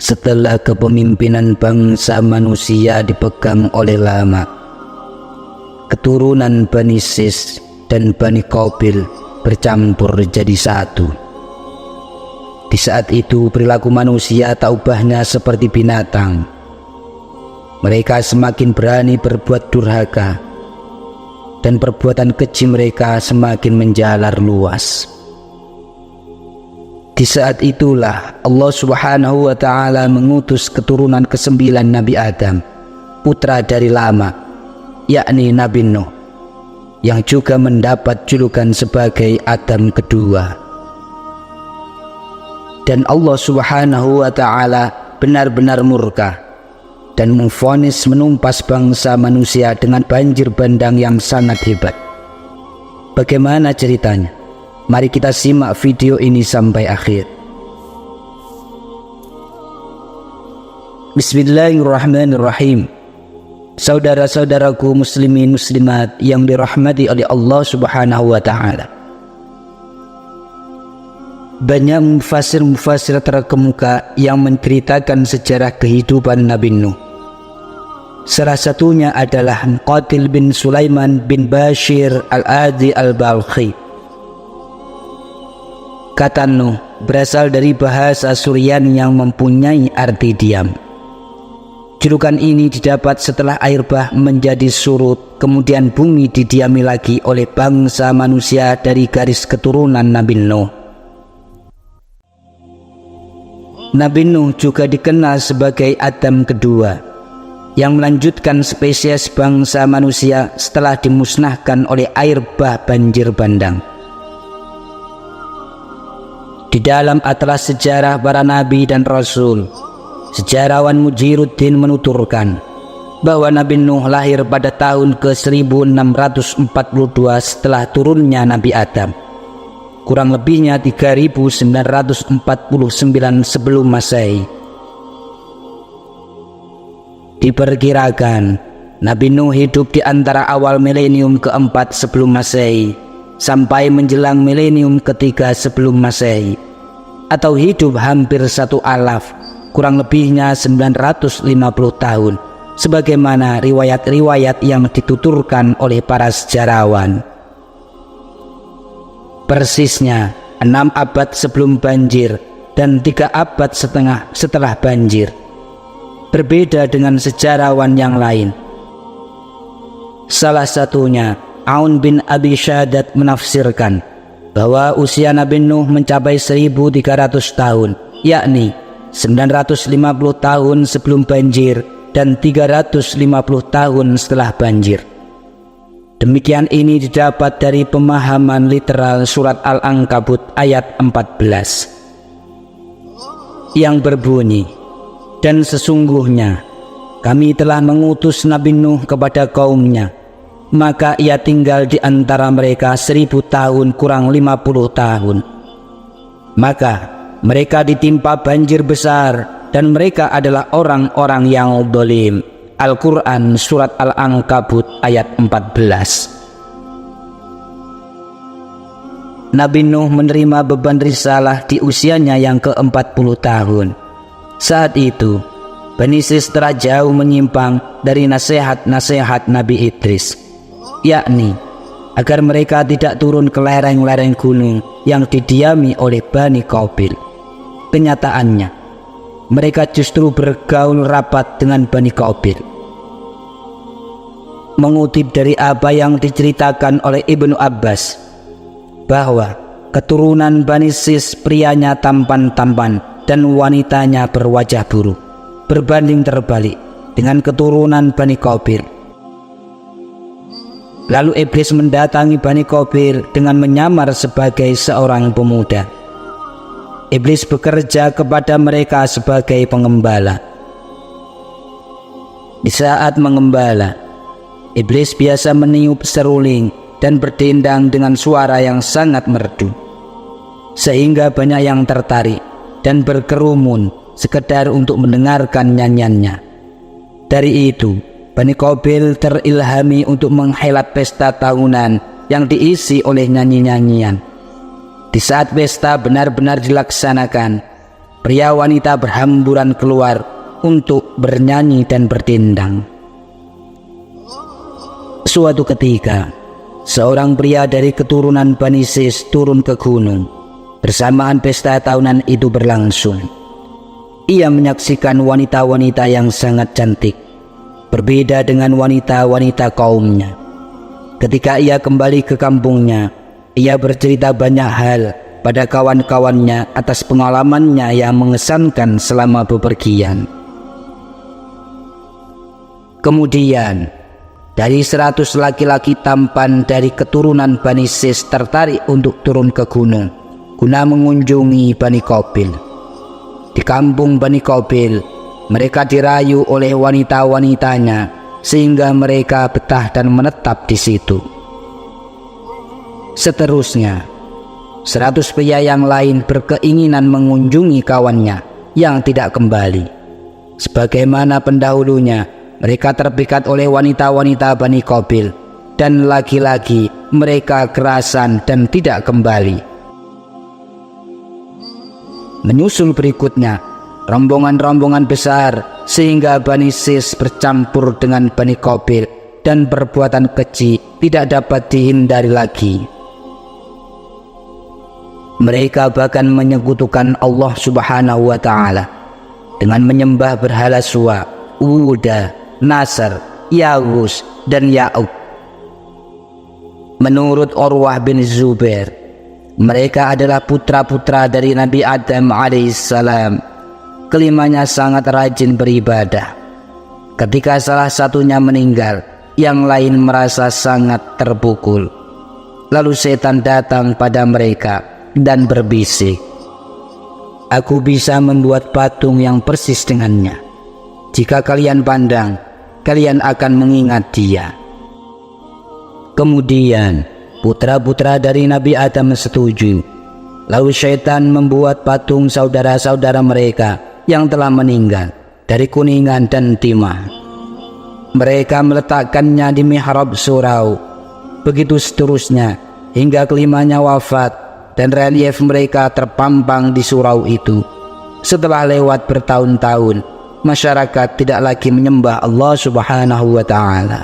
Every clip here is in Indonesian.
setelah kepemimpinan bangsa manusia dipegang oleh Lamak, keturunan Bani Sis dan Bani Qabil bercampur jadi satu. Di saat itu perilaku manusia tak ubahnya seperti binatang. Mereka semakin berani berbuat durhaka, dan perbuatan keji mereka semakin menjalar luas. Di saat itulah Allah Subhanahu wa Ta'ala mengutus keturunan ke-9 Nabi Adam, putra dari Lamak, yakni Nabi Nuh, yang juga mendapat julukan sebagai Adam kedua. Dan Allah Subhanahu wa Ta'ala benar-benar murka dan memvonis menumpas bangsa manusia dengan banjir bandang yang sangat hebat. Bagaimana ceritanya? Mari kita simak video ini sampai akhir. Bismillahirrahmanirrahim. Saudara-saudaraku muslimin muslimat yang dirahmati oleh Allah Subhanahu wa Ta'ala. Banyak mufassir terkemuka yang menceritakan sejarah kehidupan Nabi Nuh. Salah satunya adalah Muqatil bin Sulaiman bin Bashir al-Adi al-Balkhi. Kata Nuh berasal dari bahasa Suryani yang mempunyai arti diam. Julukan ini didapat setelah air bah menjadi surut, kemudian bumi didiami lagi oleh bangsa manusia dari garis keturunan Nabi Nuh. Nabi Nuh juga dikenal sebagai Adam kedua, yang melanjutkan spesies bangsa manusia setelah dimusnahkan oleh air bah banjir bandang. Di dalam atlas sejarah para nabi dan rasul, sejarawan Mujiruddin menuturkan bahwa Nabi Nuh lahir pada tahun ke-1642 setelah turunnya Nabi Adam, kurang lebihnya 3949 sebelum Masehi. Diperkirakan Nabi Nuh hidup di antara awal milenium keempat sebelum Masehi sampai menjelang milenium ketiga sebelum Masehi, atau hidup hampir 1 alaf, kurang lebihnya 950 tahun, sebagaimana riwayat-riwayat yang dituturkan oleh para sejarawan. Persisnya 6 abad sebelum banjir dan 3 abad setengah setelah banjir. Berbeda dengan sejarawan yang lain. Salah satunya Aun bin Abi Syadat menafsirkan bahwa usia Nabi Nuh mencapai 1300 tahun, yakni 950 tahun sebelum banjir dan 350 tahun setelah banjir. Demikian ini didapat dari pemahaman literal surat Al-Ankabut ayat 14 yang berbunyi, "Dan sesungguhnya kami telah mengutus Nabi Nuh kepada kaumnya, maka ia tinggal di antara mereka 1000 tahun kurang 50 tahun. Maka mereka ditimpa banjir besar dan mereka adalah orang-orang yang zalim." Al-Quran surat Al-Ankabut ayat 14. Nabi Nuh menerima beban risalah di usianya yang ke-40 tahun. Saat itu Bani Sis telah jauh menyimpang dari nasihat-nasihat Nabi Idris, yakni agar mereka tidak turun ke lereng-lereng gunung yang didiami oleh Bani Qabil. Kenyataannya mereka justru bergaul rapat dengan Bani Qabil. Mengutip dari apa yang diceritakan oleh Ibnu Abbas, bahwa keturunan Bani Sis prianya tampan-tampan dan wanitanya berwajah buruk, berbanding terbalik dengan keturunan Bani Qabil. Lalu iblis mendatangi Bani Qabil dengan menyamar sebagai seorang pemuda. Iblis bekerja kepada mereka sebagai pengembala. Di saat mengembala, iblis biasa meniup seruling dan berdendang dengan suara yang sangat merdu, sehingga banyak yang tertarik dan berkerumun sekedar untuk mendengarkan nyanyiannya. Dari itu, Bani Qabil terilhami untuk menghelat pesta tahunan yang diisi oleh nyanyi-nyanyian. Di saat pesta benar-benar dilaksanakan, pria wanita berhamburan keluar untuk bernyanyi dan bertindang. Suatu ketika, seorang pria dari keturunan Bani Sis turun ke gunung. Bersamaan pesta tahunan itu berlangsung, ia menyaksikan wanita-wanita yang sangat cantik, berbeda dengan wanita-wanita kaumnya. Ketika ia kembali ke kampungnya, ia bercerita banyak hal pada kawan-kawannya atas pengalamannya yang mengesankan selama bepergian. Kemudian, dari 100 laki-laki tampan dari keturunan Bani Sis tertarik untuk turun ke gunung guna mengunjungi Bani Qabil. Di kampung Bani Qabil, mereka dirayu oleh wanita-wanitanya sehingga mereka betah dan menetap di situ. Seterusnya, 100 pria yang lain berkeinginan mengunjungi kawannya yang tidak kembali. Sebagaimana pendahulunya, mereka terpikat oleh wanita-wanita Bani Qabil, dan lagi-lagi mereka kerasan dan tidak kembali. Menyusul berikutnya rombongan-rombongan besar, sehingga Bani Sis bercampur dengan Bani Qabil dan perbuatan keji tidak dapat dihindari lagi. Mereka bahkan menyekutukan Allah Subhanahu wa Ta'ala dengan menyembah berhala Suwa, Uda, Nasr, Yaghus, dan Ya'uq. Menurut Urwah bin Zubair, mereka adalah putra-putra dari Nabi Adam alaihissalam. Kelimanya sangat rajin beribadah. Ketika salah satunya meninggal, yang lain merasa sangat terpukul. Lalu setan datang pada mereka dan berbisik, "Aku bisa membuat patung yang persis dengannya. Jika kalian pandang, kalian akan mengingat dia." Kemudian putra-putra dari Nabi Adam setuju. Lalu syaitan membuat patung saudara-saudara mereka yang telah meninggal dari kuningan dan timah. Mereka meletakkannya di mihrab surau. Begitu seterusnya hingga kelimanya wafat dan relief mereka terpampang di surau itu. Setelah lewat bertahun-tahun, masyarakat tidak lagi menyembah Allah Subhanahu wa Ta'ala.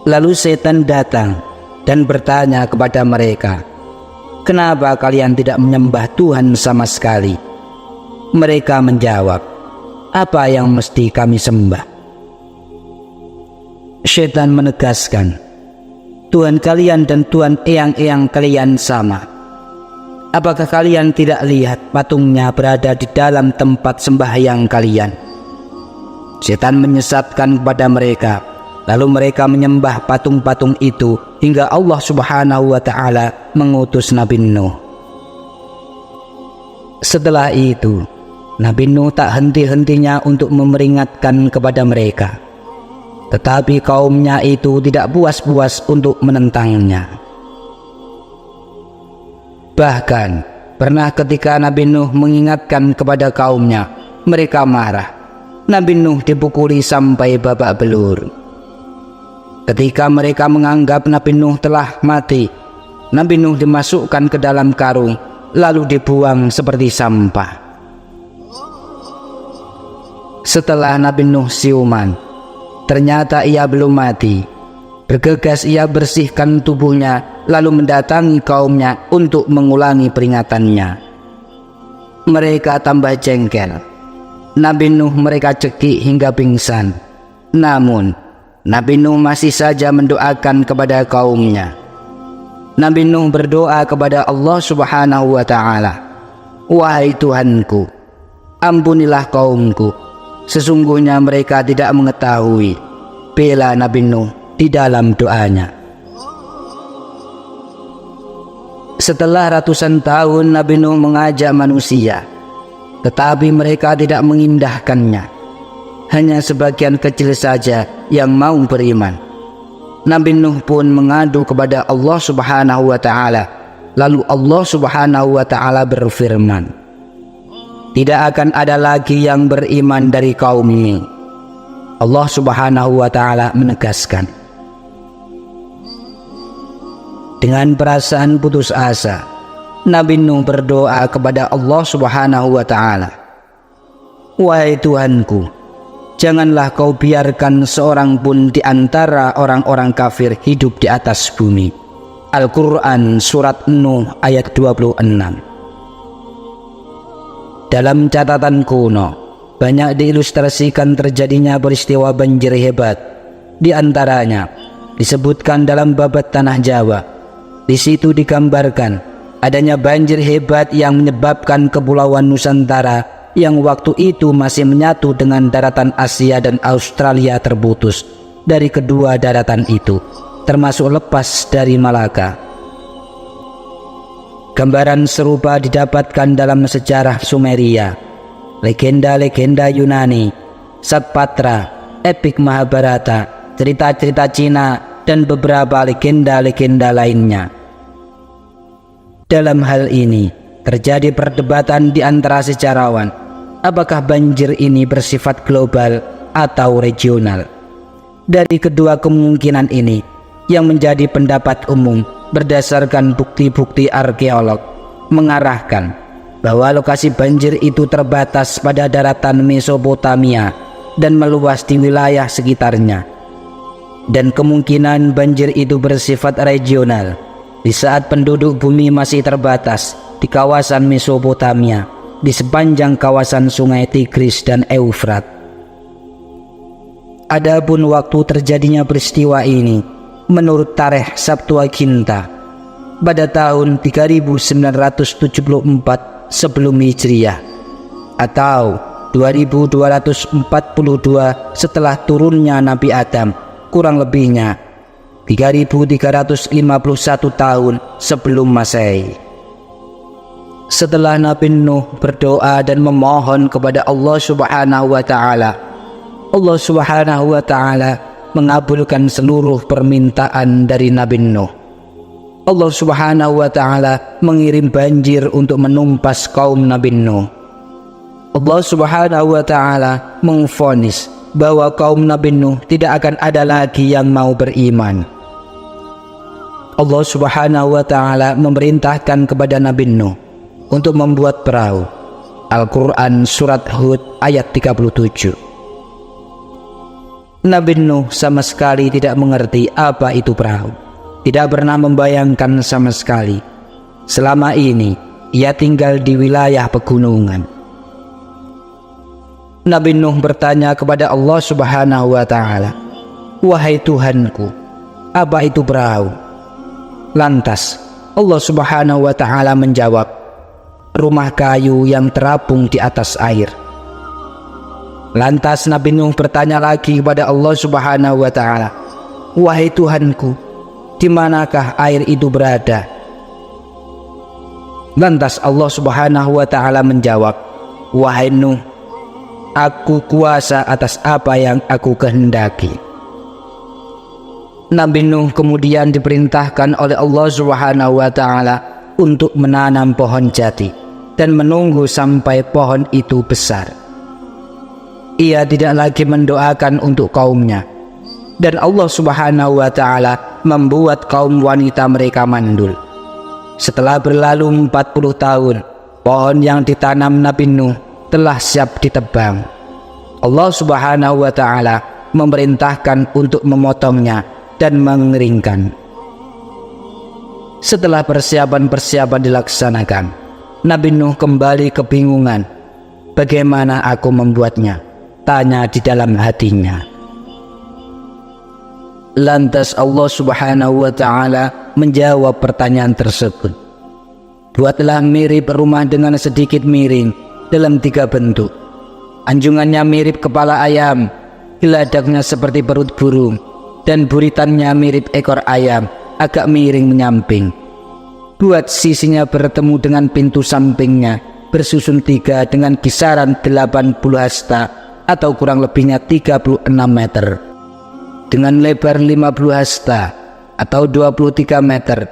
Lalu setan datang dan bertanya kepada mereka, "Kenapa kalian tidak menyembah Tuhan sama sekali?" Mereka menjawab, "Apa yang mesti kami sembah?" Setan menegaskan, "Tuhan kalian dan Tuhan eyang-eyang kalian sama. Apakah kalian tidak lihat patungnya berada di dalam tempat sembahyang kalian?" Setan menyesatkan kepada mereka. Lalu mereka menyembah patung-patung itu hingga Allah Subhanahu wa Ta'ala mengutus Nabi Nuh. Setelah itu, Nabi Nuh tak henti-hentinya untuk memperingatkan kepada mereka. Tetapi kaumnya itu tidak puas-puas untuk menentangnya. Bahkan pernah ketika Nabi Nuh mengingatkan kepada kaumnya, mereka marah. Nabi Nuh dipukuli sampai babak belur. Ketika mereka menganggap Nabi Nuh telah mati, Nabi Nuh dimasukkan ke dalam karung lalu dibuang seperti sampah. Setelah Nabi Nuh siuman, ternyata ia belum mati. Bergegas ia bersihkan tubuhnya lalu mendatangi kaumnya untuk mengulangi peringatannya. Mereka tambah jengkel. Nabi Nuh mereka cekik hingga pingsan. Namun Nabi Nuh masih saja mendoakan kepada kaumnya. Nabi Nuh berdoa kepada Allah Subhanahu wa Ta'ala, "Wahai Tuhanku, ampunilah kaumku. Sesungguhnya mereka tidak mengetahui." Bela Nabi Nuh di dalam doanya. Setelah ratusan tahun Nabi Nuh mengajak manusia, tetapi mereka tidak mengindahkannya. Hanya sebagian kecil saja yang mau beriman. Nabi Nuh pun mengadu kepada Allah Subhanahu wa Ta'ala. Lalu Allah Subhanahu wa Ta'ala berfirman, "Tidak akan ada lagi yang beriman dari kaum ini." Allah Subhanahu wa Ta'ala menegaskan. Dengan perasaan putus asa, Nabi Nuh berdoa kepada Allah Subhanahu wa ta'ala, "Wahai Tuhanku, janganlah kau biarkan seorang pun di antara orang-orang kafir hidup di atas bumi." Al-Quran Surat Nuh ayat 26. Dalam catatan kuno, banyak diilustrasikan terjadinya peristiwa banjir hebat. Di antaranya disebutkan dalam Babat Tanah Jawa. Di situ digambarkan adanya banjir hebat yang menyebabkan Kepulauan Nusantara yang waktu itu masih menyatu dengan daratan Asia dan Australia terputus dari kedua daratan itu, termasuk lepas dari Malaka. Gambaran serupa didapatkan dalam sejarah Sumeria, legenda-legenda Yunani, Satpatra, epik Mahabharata, cerita-cerita Cina, dan beberapa legenda-legenda lainnya. Dalam hal ini terjadi perdebatan di antara sejarawan, apakah banjir ini bersifat global atau regional. Dari kedua kemungkinan ini, yang menjadi pendapat umum berdasarkan bukti-bukti arkeolog mengarahkan bahwa lokasi banjir itu terbatas pada daratan Mesopotamia dan meluas di wilayah sekitarnya, dan kemungkinan banjir itu bersifat regional di saat penduduk bumi masih terbatas di kawasan Mesopotamia di sepanjang kawasan sungai Tigris dan Eufrat. Adapun waktu terjadinya peristiwa ini menurut tarikh Septuaginta pada tahun 3974 sebelum Hijriah atau 2242 setelah turunnya Nabi Adam, kurang lebihnya 3351 tahun sebelum Masehi. Setelah Nabi Nuh berdoa dan memohon kepada Allah Subhanahu wa ta'ala, Allah Subhanahu wa ta'ala mengabulkan seluruh permintaan dari Nabi Nuh. Allah Subhanahu wa ta'ala mengirim banjir untuk menumpas kaum Nabi Nuh. Allah Subhanahu wa ta'ala mengvonis bahwa kaum Nabi Nuh tidak akan ada lagi yang mau beriman. Allah Subhanahu wa ta'ala memerintahkan kepada Nabi Nuh untuk membuat perahu. Al-Quran Surat Hud ayat 37. Nabi Nuh sama sekali tidak mengerti apa itu perahu, tidak pernah membayangkan sama sekali. Selama ini ia tinggal di wilayah pegunungan. Nabi Nuh bertanya kepada Allah Subhanahu wa ta'ala, "Wahai Tuhanku, apa itu perahu?" Lantas Allah Subhanahu wa ta'ala menjawab, "Rumah kayu yang terapung di atas air." Lantas Nabi Nuh bertanya lagi kepada Allah Subhanahu wa ta'ala, "Wahai Tuhanku, di manakah air itu berada?" Lantas Allah Subhanahu wa ta'ala menjawab, "Wahai Nuh, aku kuasa atas apa yang aku kehendaki." Nabi Nuh kemudian diperintahkan oleh Allah Subhanahu wa ta'ala untuk menanam pohon jati dan menunggu sampai pohon itu besar. Ia tidak lagi mendoakan untuk kaumnya, dan Allah Subhanahu wa ta'ala membuat kaum wanita mereka mandul. Setelah berlalu 40 tahun, pohon yang ditanam Nabi Nuh telah siap ditebang. Allah Subhanahu wa ta'ala memerintahkan untuk memotongnya dan mengeringkan. Setelah persiapan-persiapan dilaksanakan, Nabi Nuh kembali kebingungan. "Bagaimana aku membuatnya?" tanya di dalam hatinya. Lantas Allah Subhanahu wa ta'ala menjawab pertanyaan tersebut. "Buatlah mirip rumah dengan sedikit miring dalam 3 bentuk. Anjungannya mirip kepala ayam, geladaknya seperti perut burung, dan buritannya mirip ekor ayam, agak miring menyamping. Buat sisinya bertemu dengan pintu sampingnya, bersusun 3 dengan kisaran 80 hasta atau kurang lebihnya 36 meter, dengan lebar 50 hasta atau 23 meter,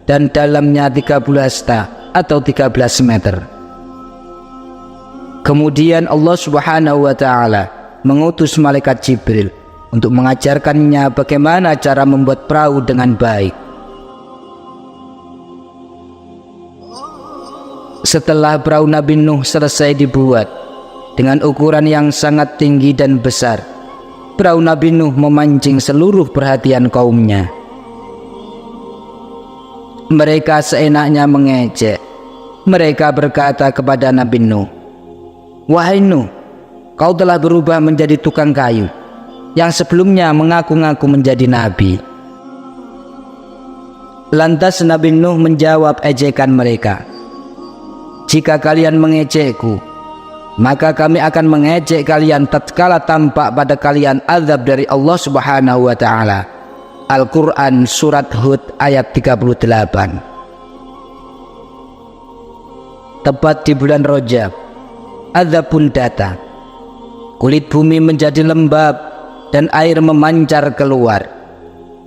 dan dalamnya 30 hasta atau 13 meter. Kemudian Allah Subhanahu wa ta'ala mengutus malaikat Jibril untuk mengajarkannya bagaimana cara membuat perahu dengan baik. Setelah perahu Nabi Nuh selesai dibuat dengan ukuran yang sangat tinggi dan besar, perahu Nabi Nuh memancing seluruh perhatian kaumnya. Mereka seenaknya mengejek. Mereka berkata kepada Nabi Nuh, "Wahai Nuh, kau telah berubah menjadi tukang kayu yang sebelumnya mengaku-ngaku menjadi nabi." Lantas Nabi Nuh menjawab ejekan mereka, "Jika kalian mengejekku, maka kami akan mengejek kalian tatkala tampak pada kalian azab dari Allah Subhanahu wa Ta'ala." Al-Quran Surat Hud ayat 38. Tepat di bulan Rajab, azab pun datang. Kulit bumi menjadi lembab dan air memancar keluar.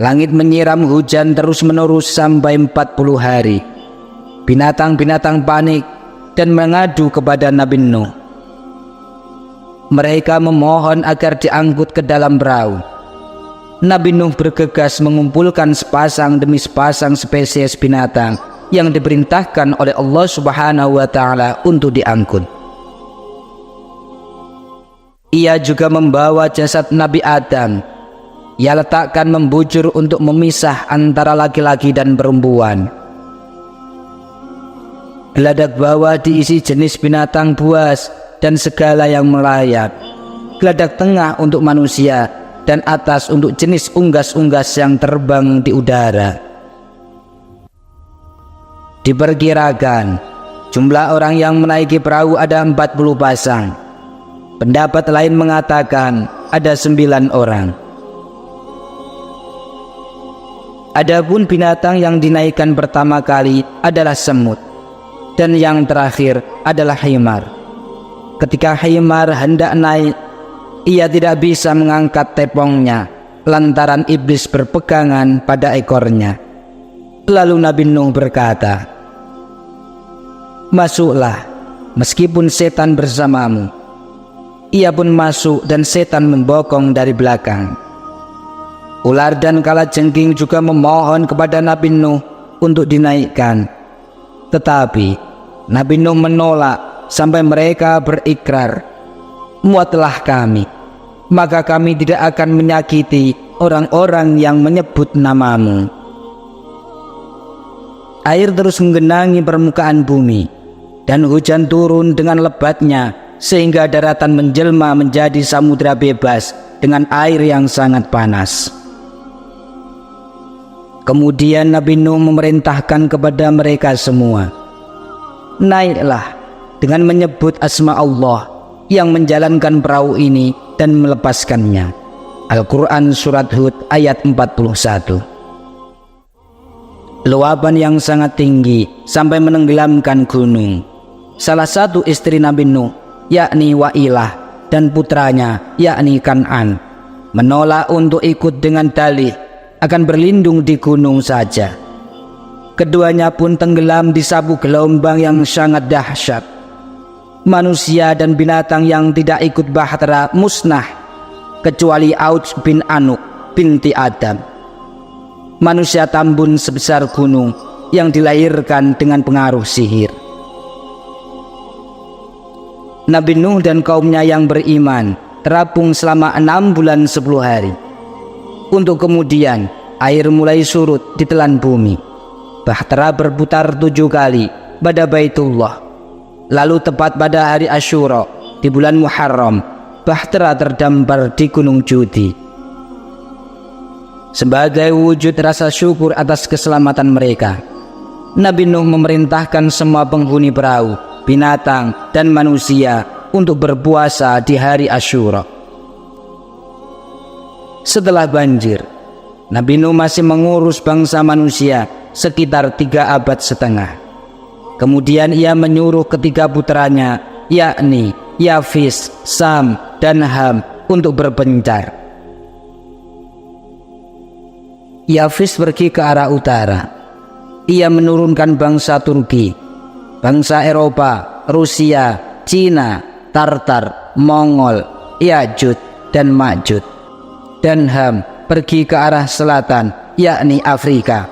Langit menyiram hujan terus-menerus sampai 40 hari. Binatang-binatang panik dan mengadu kepada Nabi Nuh. Mereka memohon agar diangkut ke dalam perahu. Nabi Nuh bergegas mengumpulkan sepasang demi sepasang spesies binatang yang diperintahkan oleh Allah Subhanahu wa Ta'ala untuk diangkut. Ia juga membawa jasad Nabi Adam. Ia letakkan membujur untuk memisah antara laki-laki dan perempuan. Geladak bawah diisi jenis binatang buas dan segala yang melayap. Geladak tengah untuk manusia dan atas untuk jenis unggas-unggas yang terbang di udara. Diperkirakan jumlah orang yang menaiki perahu ada 40 pasang. Pendapat lain mengatakan ada 9 orang. Adapun binatang yang dinaikkan pertama kali adalah semut, dan yang terakhir adalah himar. Ketika himar hendak naik, ia tidak bisa mengangkat tepongnya lantaran iblis berpegangan pada ekornya. Lalu Nabi Nuh berkata, "Masuklah, meskipun setan bersamamu." Ia pun masuk dan setan membokong dari belakang. Ular dan kalajengking juga memohon kepada Nabi Nuh untuk dinaikkan. Tetapi Nabi Nuh menolak sampai mereka berikrar, "Muatlah kami, maka kami tidak akan menyakiti orang-orang yang menyebut namamu." Air terus menggenangi permukaan bumi, dan hujan turun dengan lebatnya sehingga daratan menjelma menjadi samudra bebas dengan air yang sangat panas. Kemudian Nabi Nuh memerintahkan kepada mereka semua, "Naiklah dengan menyebut asma Allah yang menjalankan perahu ini dan melepaskannya." Al-Quran Surat Hud ayat 41. Luapan yang sangat tinggi sampai menenggelamkan gunung. Salah satu istri Nabi Nuh, yakni Wa'ilah, dan putranya, yakni Kan'an, menolak untuk ikut dengan dalih akan berlindung di gunung saja. Keduanya pun tenggelam di sabuk gelombang yang sangat dahsyat. Manusia dan binatang yang tidak ikut bahtera musnah, kecuali Auj bin Anuk binti Adam, manusia tambun sebesar gunung yang dilahirkan dengan pengaruh sihir. Nabi Nuh dan kaumnya yang beriman terapung selama 6 bulan 10 hari. Untuk kemudian air mulai surut ditelan bumi. Bahtera berputar 7 kali pada Baitullah. Lalu tepat pada hari Asyura di bulan Muharram, bahtera terdampar di Gunung Judi. Sebagai wujud rasa syukur atas keselamatan mereka, Nabi Nuh memerintahkan semua penghuni perahu, binatang dan manusia untuk berpuasa di hari Asyura. Setelah banjir, Nabi Nuh masih mengurus bangsa manusia sekitar 3 abad setengah. Kemudian ia menyuruh ketiga putranya, yakni Yafis, Sam, dan Ham, untuk berpencar. Yafis pergi ke arah utara. Ia menurunkan bangsa Turki, bangsa Eropa, Rusia, Cina, Tartar, Mongol, Yajud, dan Majud. Dan Ham pergi ke arah selatan, yakni Afrika.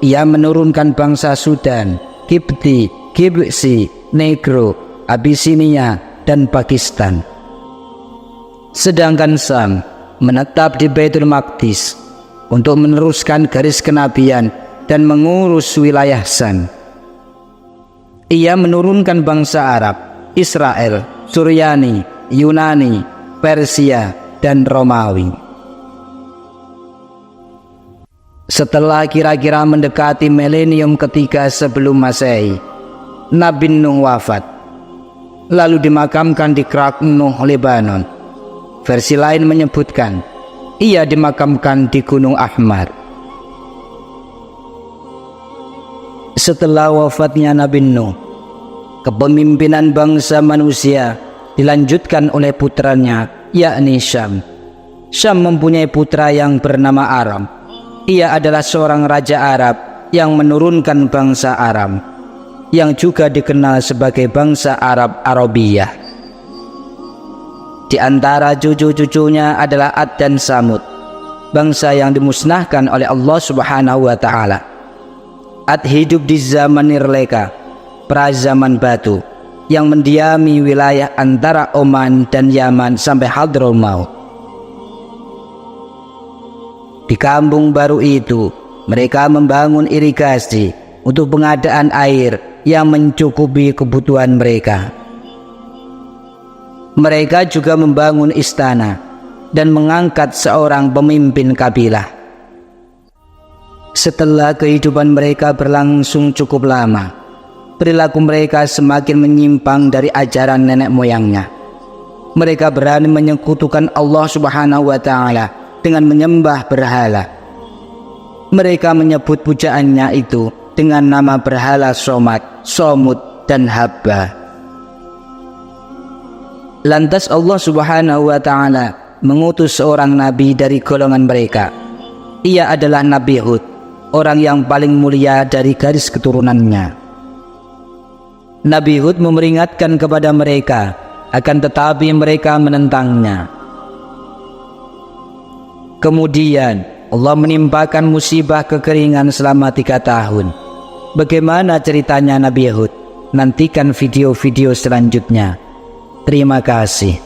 Ia menurunkan bangsa Sudan, Kipti, Kibsi, Negro, Abisinia, dan Pakistan. Sedangkan Sam menetap di Baitul Maqdis untuk meneruskan garis kenabian dan mengurus wilayah Sam. Ia menurunkan bangsa Arab, Israel, Suryani, Yunani, Persia, dan Romawi. Setelah kira-kira mendekati milenium ketiga sebelum Masehi, Nabi Nuh wafat, lalu dimakamkan di Krak Nuh, Lebanon. Versi lain menyebutkan ia dimakamkan di Gunung Ahmar. Setelah wafatnya Nabi Nuh, kepemimpinan bangsa manusia dilanjutkan oleh putranya, yakni Syam. Syam mempunyai putra yang bernama Aram. Ia adalah seorang raja Arab yang menurunkan bangsa Aram, yang juga dikenal sebagai bangsa Arab Arabiyah. Di antara cucu-cucunya adalah Ad dan Samud, bangsa yang dimusnahkan oleh Allah Subhanahu wa Ta'ala. Ad hidup di zaman Nirleka, prazaman batu, yang mendiami wilayah antara Oman dan Yaman sampai Hadramaut. Di kampung baru itu, mereka membangun irigasi untuk pengadaan air yang mencukupi kebutuhan mereka. Mereka juga membangun istana dan mengangkat seorang pemimpin kabilah. Setelah kehidupan mereka berlangsung cukup lama, perilaku mereka semakin menyimpang dari ajaran nenek moyangnya. Mereka berani menyekutukan Allah Subhanahu wa Ta'ala dengan menyembah berhala. Mereka menyebut pujaannya itu dengan nama berhala Somad, Somud, dan Habba. Lantas Allah Subhanahu wa Ta'ala mengutus seorang nabi dari golongan mereka. Ia adalah Nabi Hud, orang yang paling mulia dari garis keturunannya. Nabi Hud memperingatkan kepada mereka, akan tetapi mereka menentangnya. Kemudian Allah menimpakan musibah kekeringan selama 3 tahun. Bagaimana ceritanya Nabi Hud? Nantikan video-video selanjutnya. Terima kasih.